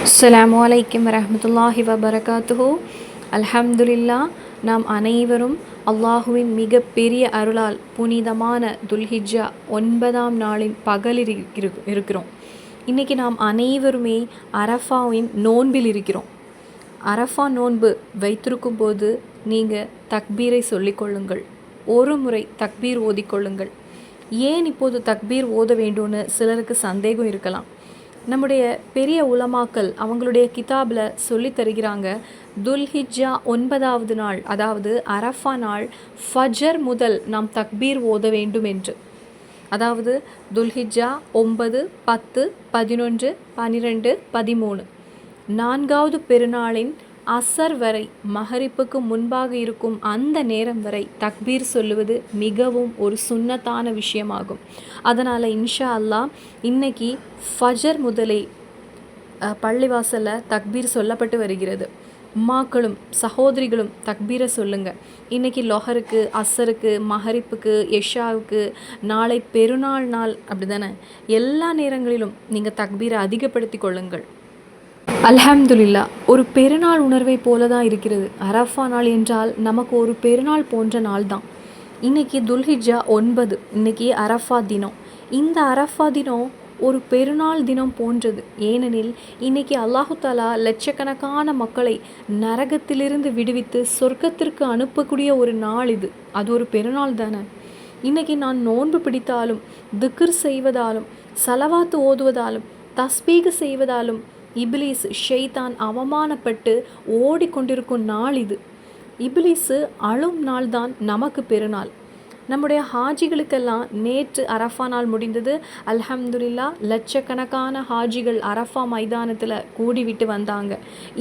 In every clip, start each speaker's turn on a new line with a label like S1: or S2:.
S1: அஸ்ஸலாமு அலைக்கும் வரஹ்மத்துல்லாஹி வபரகாத்துஹு. அல்ஹம்துலில்லா. நாம் அனைவரும் அல்லாஹுவின் மிக பெரிய அருளால் புனிதமான துல்ஹிஜ்ஜா 9ஆம் நாளின் பகலில் இருக்கிறோம். இன்றைக்கி நாம் அனைவருமே அரஃபாவின் நோன்பில் இருக்கிறோம். அரஃபா நோன்பு வைத்திருக்கும் போது நீங்கள் தக்பீரை சொல்லிக்கொள்ளுங்கள். ஒரு முறை தக்பீர் ஓதிக்கொள்ளுங்கள். ஏன் இப்போது தக்பீர் ஓத வேண்டும்னு சிலருக்கு சந்தேகம் இருக்கலாம். நம்முடைய பெரிய உலமாக்கள் அவங்களுடைய கிதாபில் சொல்லி தருகிறாங்க, துல்ஹிஜ்ஜா 9ஆவது நாள், அதாவது அரஃபா நாள் ஃபஜர் முதல் நாம் தக்பீர் ஓத வேண்டும் என்று. அதாவது துல்ஹிஜ்ஜா 9, 10, 11, 12, 13 4வது பெருநாளின் அசர் வரை, மஹரிப்புக்கு முன்பாக இருக்கும் அந்த நேரம் வரை தக்பீர் சொல்லுவது மிகவும் ஒரு சுன்னத்தான விஷயமாகும். அதனால் இன்ஷா அல்லாஹ் இன்னைக்கு ஃபஜர் முதலே பள்ளிவாசலில் தக்பீர் சொல்லப்பட்டு வருகிறது. உம்மாக்களும் சகோதரிகளும் தக்பீரை சொல்லுங்கள். இன்றைக்கி லொஹருக்கு, அசருக்கு, மஹரிப்புக்கு, எஷாவுக்கு, நாளை பெருநாள் நாள், அப்படி தானே, எல்லா நேரங்களிலும் நீங்கள் தக்பீரை அதிகப்படுத்தி கொள்ளுங்கள். அல்ஹம்துலில்லா. ஒரு பெருநாள் உணர்வை போல தான் இருக்கிறது. அரஃபா நாள் என்றால் நமக்கு ஒரு பெருநாள் போன்ற நாள் தான். இன்றைக்கி துல்ஹிஜ்ஜா 9, இன்றைக்கி அரஃபா தினம். இந்த அரஃபா தினம் ஒரு பெருநாள் தினம் போன்றது. ஏனெனில் இன்றைக்கி அல்லாஹு தாலா லட்சக்கணக்கான மக்களை நரகத்திலிருந்து விடுவித்து சொர்க்கத்திற்கு அனுப்பக்கூடிய ஒரு நாள் இது. அது ஒரு பெருநாள் தானே. இன்றைக்கி நான் நோன்பு பிடித்தாலும், திக்ர் செய்வதாலும், சலவாத்து ஓதுவதாலும், தஸ்பீகு செய்வதாலும் இப்லீஸ் ஷைத்தான் அவமானப்பட்டு ஓடிக்கொண்டிருக்கும் நாள் இது. இப்லீஸு அழும் நாள் தான் நமக்கு பெருநாள். நம்முடைய ஹாஜிகளுக்கெல்லாம் நேற்று அரஃபா நாள் முடிந்தது. அல்ஹம்துலில்லா. லட்சக்கணக்கான ஹாஜிகள் அரஃபா மைதானத்தில் கூடிவிட்டு வந்தாங்க.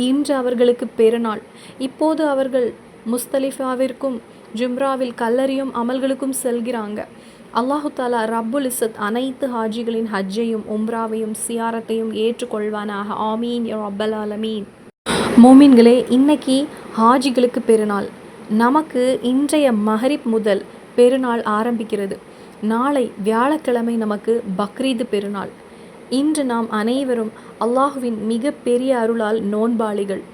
S1: இன்று அவர்களுக்கு பெருநாள். இப்போது அவர்கள் முஸ்தலிஃபாவிற்கும் ஜும்ராவில் கல்லறியும் அமல்களுக்கும் செல்கிறாங்க. அல்லாஹு தாலா ரப்புல் இஸ்ஸத் அனைத்து ஹாஜிகளின் ஹஜ்ஜையும் உம்ராவையும் சியாரத்தையும் ஏற்றுக்கொள்வானாக. ஆமீன் யா ரப்பல் ஆலமீன். மோமின்களே, இன்னைக்கு ஹாஜிகளுக்கு பெருநாள். நமக்கு இன்றைய மஹரிப் முதல் பெருநாள் ஆரம்பிக்கிறது. நாளை வியாழக்கிழமை நமக்கு பக்ரீது பெருநாள். இன்று நாம் அனைவரும் அல்லாஹுவின் மிக பெரிய அருளால் நோன்பாளிகள்.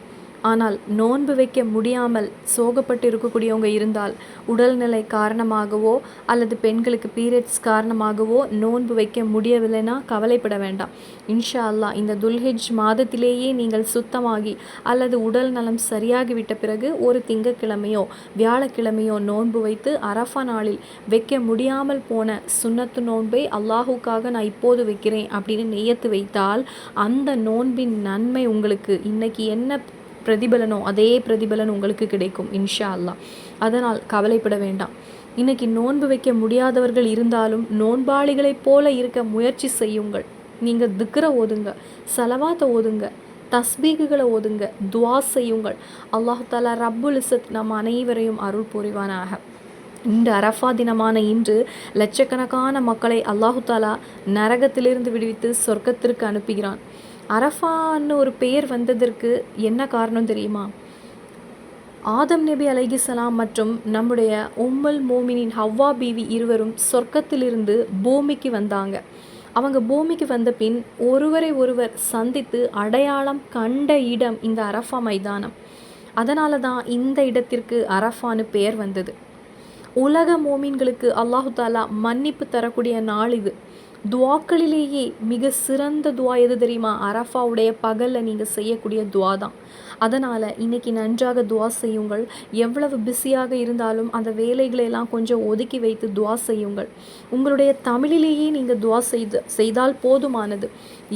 S1: ஆனால் நோன்பு வைக்க முடியாமல் சோகப்பட்டு இருக்கக்கூடியவங்க இருந்தால், உடல்நிலை காரணமாகவோ அல்லது பெண்களுக்கு பீரியட்ஸ் காரணமாகவோ நோன்பு வைக்க முடியவில்லைன்னா கவலைப்பட வேண்டாம். இன்ஷா அல்லாஹ் இந்த துல்ஹிஜ் மாதத்திலேயே நீங்கள் சுத்தமாகி அல்லது உடல் நலம் சரியாகிவிட்ட பிறகு ஒரு திங்கட்கிழமையோ வியாழக்கிழமையோ நோன்பு வைத்து அரஃபா நாளில் வைக்க முடியாமல் போன சுன்னத்து நோன்பை அல்லாஹுக்காக நான் இப்போது வைக்கிறேன் அப்படின்னு நியத்து வைத்தால் அந்த நோன்பின் நன்மை உங்களுக்கு இன்னைக்கு என்ன பிரதிபலனோ அதே பிரதிபலன் உங்களுக்கு கிடைக்கும் இன்ஷா அல்லாஹ். அதனால் கவலைப்பட வேண்டாம். இன்னைக்கு நோன்பு வைக்க முடியாதவர்கள் இருந்தாலும் நோன்பாளிகளைப் போல இருக்க முயற்சி செய்யுங்கள். நீங்கள் திக்ர ஓதுங்க, சலவாத்தை ஓதுங்க, தஸ்பீகுகளை ஓதுங்க, துவா செய்யுங்கள். அல்லாஹு தாலா ரப்புல் இஸ்ஸத் நம் அனைவரையும் அருள் புரிவானாக. இந்த அரஃபா தினமான இன்று லட்சக்கணக்கான மக்களை அல்லாஹு தாலா நரகத்திலிருந்து விடுவித்து சொர்க்கத்திற்கு அனுப்புகிறான். அரஃபான்னு ஒரு பெயர் வந்ததற்கு என்ன காரணம் தெரியுமா? ஆதம் நபி அலைஹிஸ்ஸலாம் மற்றும் நம்முடைய உம்முல் மோமினின் ஹவ்வா பீவி இருவரும் சொர்க்கத்திலிருந்து பூமிக்கு வந்தாங்க. அவங்க பூமிக்கு வந்த பின் ஒருவரை ஒருவர் சந்தித்து அடையாளம் கண்ட இடம் இந்த அரஃபா மைதானம். அதனால தான் இந்த இடத்திற்கு அரஃபான்னு பெயர் வந்தது. உலக மோமின்களுக்கு அல்லாஹு தாலா மன்னிப்பு தரக்கூடிய நாள் இது. துவாக்களிலேயே மிக சிறந்த துவா எது தெரியுமா? அரஃபாவுடைய பகலில் நீங்கள் செய்யக்கூடிய துவா தான். அதனால் இன்றைக்கி நன்றாக துவா செய்யுங்கள். எவ்வளவு பிஸியாக இருந்தாலும் அந்த வேலைகளையெல்லாம் கொஞ்சம் ஒதுக்கி வைத்து துவா செய்யுங்கள். உங்களுடைய தமிழிலேயே நீங்கள் துவா செய்தால் போதுமானது.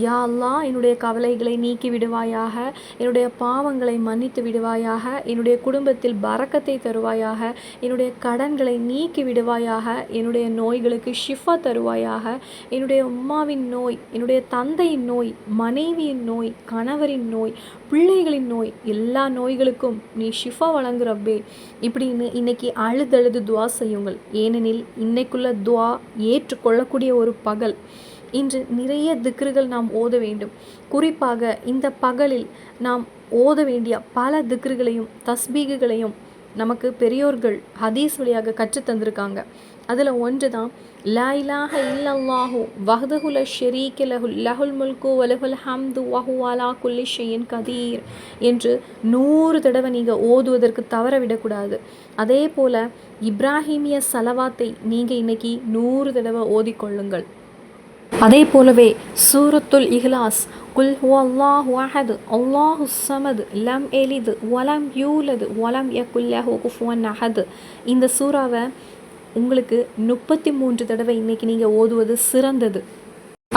S1: யா அல்லாஹ், என்னுடைய கவலைகளை நீக்கி விடுவாயாக, என்னுடைய பாவங்களை மன்னித்து விடுவாயாக, என்னுடைய குடும்பத்தில் பரக்கத்தை தருவாயாக, என்னுடைய கடன்களை நீக்கி விடுவாயாக, என்னுடைய நோய்களுக்கு ஷிஃபா தருவாயாக, என்னுடைய உம்மாவின் நோய், என்னுடைய தந்தையின் நோய், மனைவியின் நோய், கணவரின் நோய், பிள்ளைகளின் நோய், எல்லா நோய்களுக்கும் நீ ஷிஃபா வழங்குறப்பே இப்படின்னு இன்னைக்கு அழுதழுது துவா செய்யுங்கள். ஏனெனில் இன்னைக்குள்ள துவா ஏற்றுக்கொள்ளக்கூடிய ஒரு பகல். இன்று நிறைய திக்ருகள் நாம் ஓத வேண்டும். குறிப்பாக இந்த பகலில் நாம் ஓத வேண்டிய பல திக்ருகளையும் தஸ்பீகுகளையும் நமக்கு பெரியோர்கள் ஹதீஸ் வழியாக கற்றுத்தந்திருக்காங்க. அதில் ஒன்று தான் லா இலாஹ இல்லல்லாஹு வஹ்தஹு லா ஷரீக லஹு லஹுல் முல்கு வலஹுல் ஹம்து வஹுவ அலா குல்லி ஷைஇன் கதீர் என்று 100 தடவை நீங்கள் ஓதுவதற்கு தவற விடக்கூடாது. அதே போல் இப்ராஹிமிய சலவாத்தை நீங்கள் இன்னைக்கு 100 தடவை ஓதிக்கொள்ளுங்கள். அதே போலவே சூரத்துல் இஹ்லாஸ் குல் ஹுவல்லாஹு அஹத் அல்லாஹு ஸமத் லம் எலித் வலம் யூலத் வலம் யகுல் லஹு குஃபுவன் அஹத் இந்த சூறாவை உங்களுக்கு 33 தடவை இன்னைக்கு நீங்கள் ஓதுவது சிறந்தது.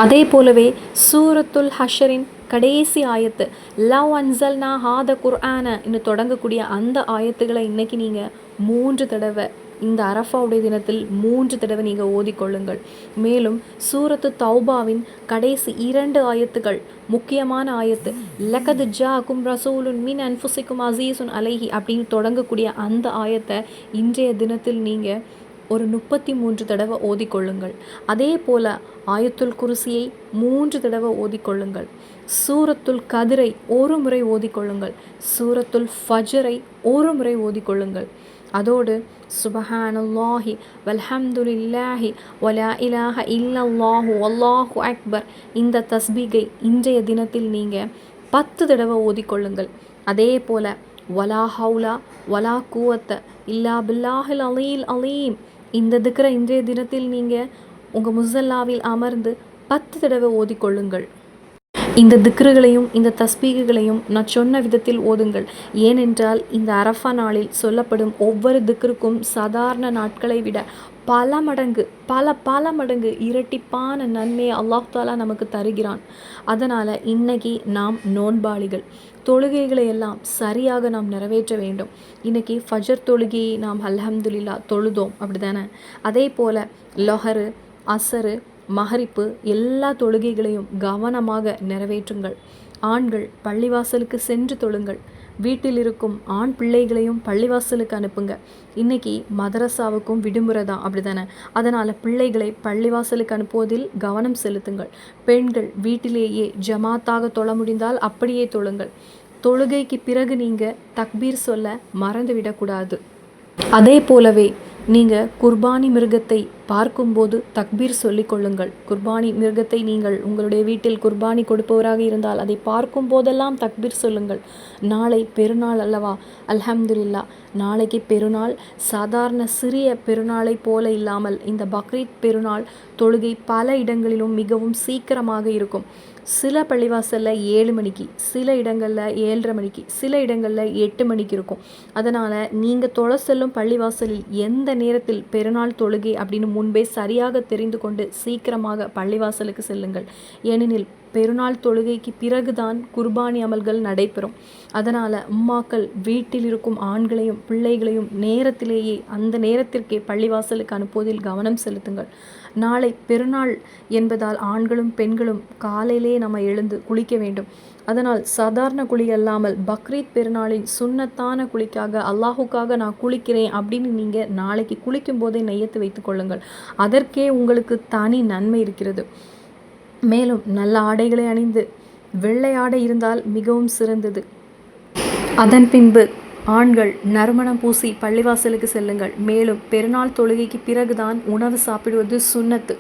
S1: அதே போலவே சூரத்துல் ஹஷரின் கடைசி ஆயத்து லவ் அன்சல்னா ஹாத குர்ஆன இன்னும் தொடங்கக்கூடிய அந்த ஆயத்துக்களை இன்னைக்கு நீங்கள் 3 தடவை இந்த அரஃபாவுடைய தினத்தில் 3 தடவை நீங்கள் ஓதிக்கொள்ளுங்கள். மேலும் சூரத்து தௌபாவின் கடைசி 2 ஆயத்துகள் முக்கியமான ஆயத்து லகத் ஜாக்கும் ரசூலுன் மின் அன்ஃபுசிக்கும் அசீசுன் அலைஹி அப்படின்னு தொடங்கக்கூடிய அந்த ஆயத்தை இன்றைய தினத்தில் நீங்கள் ஒரு 33 தடவை ஓதிக்கொள்ளுங்கள். அதே போல் ஆயத்துல் குர்சியை 3 தடவை ஓதிக்கொள்ளுங்கள். சூரத்துல் கதிரை ஒரு முறை ஓதிக்கொள்ளுங்கள். சூரத்துல் ஃபஜ்ரை ஒரு முறை ஓதிக்கொள்ளுங்கள். அதோடு சுபஹானல்லாஹி வல்ஹம்துலில்லாஹி வலா இலாஹ இல்லல்லாஹு வல்லாஹு அக்பர் இந்த தஸ்பீகை இன்றைய தினத்தில் நீங்கள் 10 தடவை ஓதிக்கொள்ளுங்கள். அதே போல் வலா ஹவுலா வலா குவத்த இல்லா பில்லாஹில் அலீல் அலீம் இந்த திக்ரை இன்றைய தினத்தில் நீங்கள் உங்கள் முஸல்லாவில் அமர்ந்து 10 தடவை ஓதிக்கொள்ளுங்கள். இந்த திக்ருகளையும் இந்த தஸ்பீகுகளையும் நான் சொன்ன விதத்தில் ஓதுங்கள். ஏனென்றால் இந்த அரஃபா நாளில் சொல்லப்படும் ஒவ்வொரு திக்ருக்கும் சாதாரண நாட்களை விட பல மடங்கு இரட்டிப்பான நன்மையை அல்லாஹ் தாலா நமக்கு தருகிறான். அதனால் இன்னைக்கு நாம் நோன்பாளிகள், தொழுகைகளை எல்லாம் சரியாக நாம் நிறைவேற்ற வேண்டும். இன்றைக்கி ஃபஜர் தொழுகையை நாம் அல்ஹம்துலில்லா தொழுதோம், அப்படி தானே? அதே போல் லொஹரு, அசரு, மஹரிப்பு எல்லா தொழுகைகளையும் கவனமாக நிறைவேற்றுங்கள். ஆண்கள் பள்ளிவாசலுக்கு சென்று தொழுங்கள். வீட்டில் இருக்கும் ஆண் பிள்ளைகளையும் பள்ளிவாசலுக்கு அனுப்புங்க. இன்றைக்கி மதரசாவுக்கும் விடுமுறை தான், அப்படி தானே? அதனால் பிள்ளைகளை பள்ளிவாசலுக்கு அனுப்புவதில் கவனம் செலுத்துங்கள். பெண்கள் வீட்டிலேயே ஜமாத்தாக தொழ முடிந்தால் அப்படியே தொழுங்கள். தொழுகைக்கு பிறகு நீங்கள் தக்பீர் சொல்ல மறந்துவிடக்கூடாது. அதே போலவே நீங்கள் குர்பானி மிருகத்தை பார்க்கும்போது தக்பீர் சொல்லிக் கொள்ளுங்கள். குர்பானி மிருகத்தை நீங்கள் உங்களுடைய வீட்டில் குர்பானி கொடுப்பவராக இருந்தால் அதை பார்க்கும் போதெல்லாம் தக்பீர் சொல்லுங்கள். நாளை பெருநாள் அல்லவா? அல்ஹம்துலில்லா, நாளைக்கு பெருநாள். சாதாரண சிறிய பெருநாளை போல இல்லாமல் இந்த பக்ரீத் பெருநாள் தொழுகை பல இடங்களிலும் மிகவும் சீக்கிரமாக இருக்கும். சில பள்ளிவாசலில் 7 மணிக்கு, சில இடங்களில் 7:30 மணிக்கு, சில இடங்களில் 8 மணிக்கு இருக்கும். அதனால் நீங்கள் தொழ செல்லும் பள்ளிவாசலில் எந்த நேரத்தில் பெருநாள் தொழுகை அப்படின்னு முன்பே சரியாக தெரிந்து கொண்டு சீக்கிரமாக பள்ளிவாசலுக்கு செல்லுங்கள். ஏனெனில் பெருநாள் தொழுகைக்கு பிறகுதான் குர்பானி அமல்கள் நடைபெறும். அதனால் உம்மாக்கள் வீட்டில் இருக்கும் ஆண்களையும் பிள்ளைகளையும் நேரத்திலேயே அந்த நேரத்திற்கே பள்ளிவாசலுக்கு அனுப்புவதில் கவனம் செலுத்துங்கள். நாளை பெருநாள் என்பதால் ஆண்களும் பெண்களும் காலையிலே நம்ம எழுந்து குளிக்க வேண்டும். அதனால் சாதாரண குளி அல்லாமல் பக்ரீத் பெருநாளின் சுன்னத்தான குளிக்காக அல்லாஹுக்காக நான் குளிக்கிறேன் அப்படின்னு நீங்கள் நாளைக்கு குளிக்கும் போதே நையத்து வைத்து கொள்ளுங்கள். அதற்கே உங்களுக்கு தனி நன்மை இருக்கிறது. மேலும் நல்ல ஆடைகளை அணிந்து வெள்ளை ஆடை இருந்தால் மிகவும் சிறந்தது. அதன் பின்பு ஆண்கள் நறுமணம் பூசி பள்ளிவாசலுக்கு செல்லுங்கள். மேலும் பெருநாள் தொழுகைக்கு பிறகுதான் உணவு சாப்பிடுவது சுன்னத்து.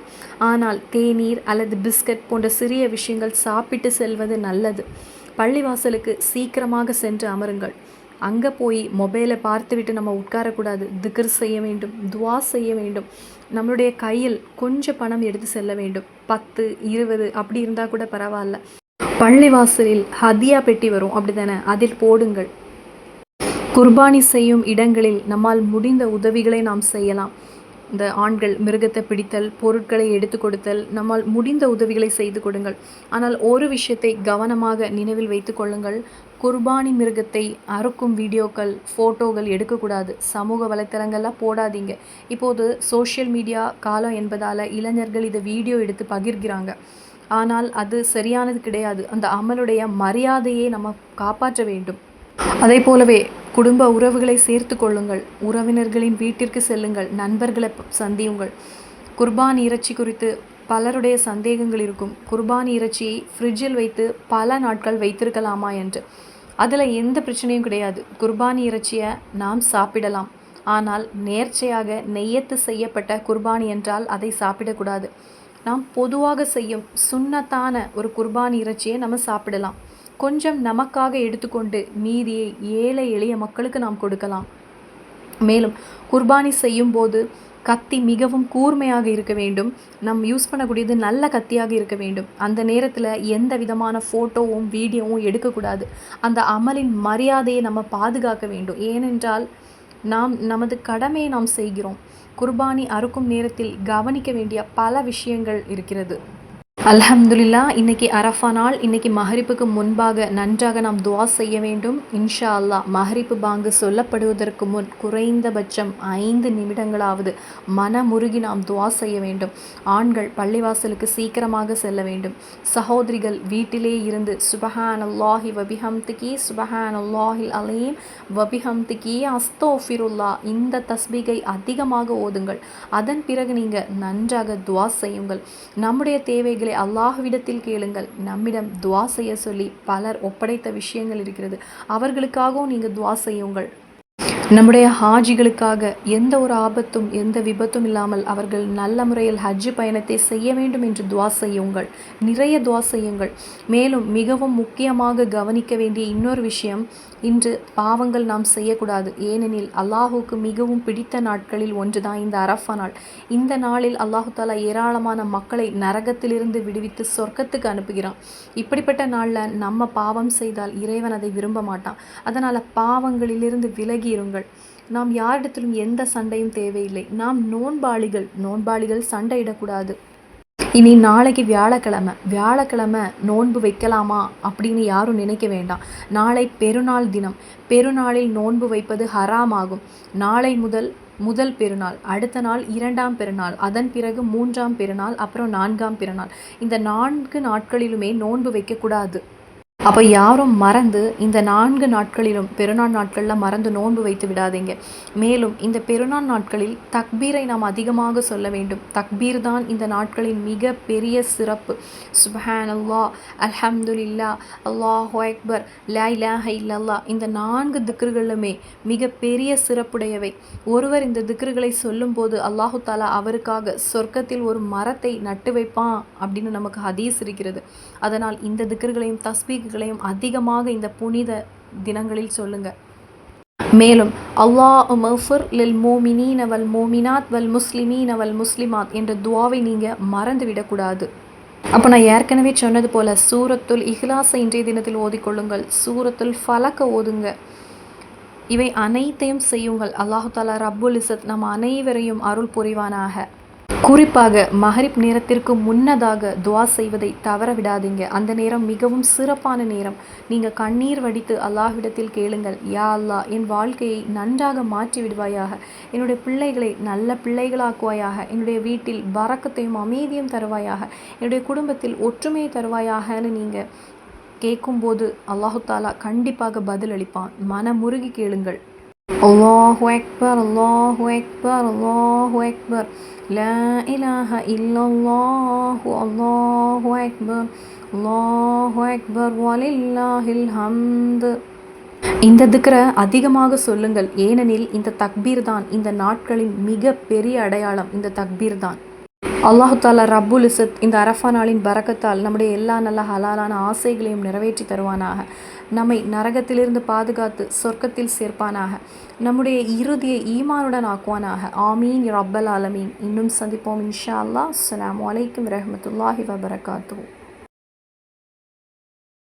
S1: ஆனால் தேநீர் அல்லது பிஸ்கட் போன்ற சிறிய விஷயங்கள் சாப்பிட்டு செல்வது நல்லது. பள்ளிவாசலுக்கு சீக்கிரமாக சென்று அமருங்கள். அங்கே போய் மொபைலை பார்த்துவிட்டு நம்ம உட்காரக்கூடாது. திக்ர் செய்ய வேண்டும், துவா செய்ய வேண்டும். நம்மளுடைய கையில் கொஞ்சம் பணம் எடுத்து செல்ல வேண்டும். 10, 20 அப்படி இருந்தால் கூட பரவாயில்ல. பள்ளிவாசலில் ஹதியா பெட்டி வரும், அப்படி தானே? அதில் போடுங்கள். குர்பானி செய்யும் இடங்களில் நம்மால் முடிந்த உதவிகளை நாம் செய்யலாம். இந்த ஆண்கள் மிருகத்தை பிடித்தல், பொருட்களை எடுத்து கொடுத்தல், நம்மால் முடிந்த உதவிகளை செய்து கொடுங்கள். ஆனால் ஒரு விஷயத்தை கவனமாக நினைவில் வைத்து கொள்ளுங்கள். குர்பானி மிருகத்தை அறுக்கும் வீடியோக்கள், ஃபோட்டோகள் எடுக்கக்கூடாது. சமூக வலைத்தளங்களில் போடாதீங்க. இப்போது சோஷியல் மீடியா காலம் என்பதால் இளைஞர்கள் இதை வீடியோ எடுத்து பகிர்கிறாங்க. ஆனால் அது சரியானது கிடையாது. அந்த அமலுடைய மரியாதையை நம்ம காப்பாற்ற வேண்டும். அதே போலவே குடும்ப உறவுகளை சேர்த்து கொள்ளுங்கள். உறவினர்களின் வீட்டிற்கு செல்லுங்கள். நண்பர்களை சந்தியுங்கள். குர்பானி இறைச்சி குறித்து பலருடைய சந்தேகங்கள் இருக்கும். குர்பானி இறைச்சியை ஃப்ரிட்ஜில் வைத்து பல நாட்கள் வைத்திருக்கலாமா என்று. அதில் எந்த பிரச்சனையும் கிடையாது. குர்பானி இறைச்சியை நாம் சாப்பிடலாம். ஆனால் நேர்ச்சையாக நெய்யத்து செய்யப்பட்ட குர்பானி என்றால் அதை சாப்பிடக்கூடாது. நாம் பொதுவாக செய்யும் சுன்னத்தான ஒரு குர்பானி இறைச்சியை நம்ம சாப்பிடலாம். கொஞ்சம் நமக்காக எடுத்துக்கொண்டு மீதியை ஏழை எளிய மக்களுக்கு நாம் கொடுக்கலாம். மேலும் குர்பானி செய்யும் போது கத்தி மிகவும் கூர்மையாக இருக்க வேண்டும். நம் யூஸ் பண்ணக்கூடியது நல்ல கத்தியாக இருக்க வேண்டும். அந்த நேரத்தில் எந்த விதமான ஃபோட்டோவும் வீடியோவும் எடுக்கக்கூடாது. அந்த அமலின் மரியாதையை நம்ம பாதுகாக்க வேண்டும். ஏனென்றால் நமது கடமையை நாம் செய்கிறோம். குர்பானி அறுக்கும் நேரத்தில் கவனிக்க வேண்டிய பல விஷயங்கள் இருக்கிறது. அல்ஹம்துலில்லாஹ், இன்றைக்கி அரஃபா நாள். இன்றைக்கி மஹரிப்புக்கு முன்பாக நன்றாக நாம் துவா செய்ய வேண்டும். இன்ஷா அல்லாஹ் மஹரிப்பு பாங்கு சொல்லப்படுவதற்கு முன் குறைந்தபட்சம் 5 நிமிடங்களாவது மனமுருகி நாம் துவா செய்ய வேண்டும். ஆண்கள் பள்ளிவாசலுக்கு சீக்கிரமாக செல்ல வேண்டும். சகோதரிகள் வீட்டிலே இருந்து சுபஹானல்லாஹி வபிஹம்திகி சுபஹானல்லாஹில் அலீம் வபிஹம்திகி அஸ்தோஃபிருல்லா இந்த தஸ்பீகை அதிகமாக ஓதுங்கள். அதன் பிறகு நீங்கள் நன்றாக துவா செய்யுங்கள். நம்முடைய தேவைகளை அல்லாஹ்விடத்தில் கேளுங்கள். நம்மிடம் துவா செய்ய சொல்லி பலர் ஒப்படைத்த விஷயங்கள் இருக்கிறது. அவர்களுக்காகவும் நீங்கள் துவா செய்யுங்கள். நம்முடைய ஹாஜிகளுக்காக எந்த ஒரு ஆபத்தும் எந்த விபத்தும் இல்லாமல் அவர்கள் நல்ல முறையில் ஹஜ்ஜு பயணத்தை செய்ய வேண்டும் என்று துவா செய்யுங்கள். நிறைய துவா செய்யுங்கள். மேலும் மிகவும் முக்கியமாக கவனிக்க வேண்டிய இன்னொரு விஷயம், இன்று பாவங்கள் நாம் செய்யக்கூடாது. ஏனெனில் அல்லாஹுக்கு மிகவும் பிடித்த நாட்களில் ஒன்று தான் இந்த அரஃபா நாள். இந்த நாளில் அல்லாஹு தாலா ஏராளமான மக்களை நரகத்திலிருந்து விடுவித்து சொர்க்கத்துக்கு அனுப்புகிறான். இப்படிப்பட்ட நாளில் நம்ம பாவம் செய்தால் இறைவன் அதை விரும்ப மாட்டான். அதனால் பாவங்களிலிருந்து விலகி இருங்கள். நாம் யாரிடத்திலும் எந்த சண்டையும் தேவையில்லை. நாம் நோன்பாளிகள் சண்டையிடக்கூடாது. இனி நாளைக்கு வியாழக்கிழமை நோன்பு வைக்கலாமா அப்படின்னு யாரும் நினைக்க வேண்டாம். நாளை பெருநாள் தினம். பெருநாளில் நோன்பு வைப்பது ஹராம் ஆகும். நாளை முதல் பெருநாள், அடுத்த நாள் 2ஆம் பெருநாள், அதன் பிறகு 3ஆம் பெருநாள், அப்புறம் 4ஆம் பெருநாள். இந்த 4 நாட்களிலுமே நோன்பு வைக்கக்கூடாது. அப்போ யாரும் மறந்து இந்த 4 நாட்களிலும் பெருநாள் நாட்களில் மறந்து நோன்பு வைத்து விடாதீங்க. மேலும் இந்த பெருநாள் நாட்களில் தக்பீரை நாம் அதிகமாக சொல்ல வேண்டும். தக்பீர் தான் இந்த நாட்களின் மிக பெரிய சிறப்பு. சுப்ஹானல்லாஹ், அல்ஹம்துலில்லாஹ், அல்லாஹு அக்பர், லா இலாஹ இல்லல்லாஹ் இந்த 4 திக்ருகளுமே மிக பெரிய சிறப்புடையவை. ஒருவர் இந்த திக்ருகளை சொல்லும்போது அல்லாஹு தாலா அவருக்காக சொர்க்கத்தில் ஒரு மரத்தை நட்டு வைப்பான் அப்படின்னு நமக்கு ஹதீஸ் இருக்கிறது. அதனால் இந்த திக்ருகளையும் தஸ்பீகளையும் அதிகமாக இந்த புனித தினங்களில் சொல்லுங்க. மேலும் அல்லாஹும்மஃபிர் லில் மோமினீன வல் மோமினாத் வல் முஸ்லிமீன வல் முஸ்லிமாத் என்ற துவாவை நீங்கள் மறந்து விடக்கூடாது. அப்போ நான் ஏற்கனவே சொன்னது போல் சூரத்துல் இஹ்லாஸை இன்றைய தினத்தில் ஓதிக்கொள்ளுங்கள். சூரத்துல் ஃபலக்கை ஓதுங்க. இவை அனைத்தையும் செய்யுங்கள். அல்லாஹு தாலா ரப்புல் இஸ்ஸத் நம் அனைவரையும் அருள் புரிவானாக. குறிப்பாக மஹரிப் நேரத்திற்கு முன்னதாக துவா செய்வதை தவற விடாதீங்க. அந்த நேரம் மிகவும் சிறப்பான நேரம். நீங்கள் கண்ணீர் வடித்து அல்லாஹ்விடத்தில் கேளுங்கள். யா அல்லாஹ், என் வாழ்க்கையை நன்றாக மாற்றி விடுவாயாக, என்னுடைய பிள்ளைகளை நல்ல பிள்ளைகளாக்குவாயாக, என்னுடைய வீட்டில் பரக்கத்தையும் அமைதியும் தருவாயாக, என்னுடைய குடும்பத்தில் ஒற்றுமையை தருவாயாகன்னு நீங்கள் கேட்கும்போது அல்லாஹு தாலா கண்டிப்பாக பதில் அளிப்பான். மனமுருகி கேளுங்கள். அல்லாஹு அக்பர், அல்லாஹு அக்பர், அல்லாஹு அக்பர், லா இலாஹ இல்லல்லாஹு, அல்லாஹு அக்பர், அல்லாஹு அக்பர், வலில்லாஹில் ஹம்து. இந்த திக்ரை அதிகமாக சொல்லுங்கள். ஏனெனில் இந்த தக்பீர் தான் இந்த நாட்களின் மிக பெரிய அடையாளம். இந்த தக்பீர் தான். அல்லாஹு தாலா ரப்புல் இஸ்ஸத் இந்த அரஃபா நாளின் பரக்கத்தால் நம்முடைய எல்லா நல்ல ஹலாலான ஆசைகளையும் நிறைவேற்றி தருவானாக. நம்மை நரகத்திலிருந்து பாதுகாத்து சொர்க்கத்தில் சேர்ப்பானாக. நம்முடைய இறுதியை ஈமானுடன் ஆக்குவானாக. ஆமீன் யா ரப்பல் ஆலமீன். இன்னும் சந்திப்போம் இன்ஷா அல்லாஹ். அஸ்ஸலாமு அலைக்கும் வரஹ்மத்துல்லாஹி வபரகாத்துஹு.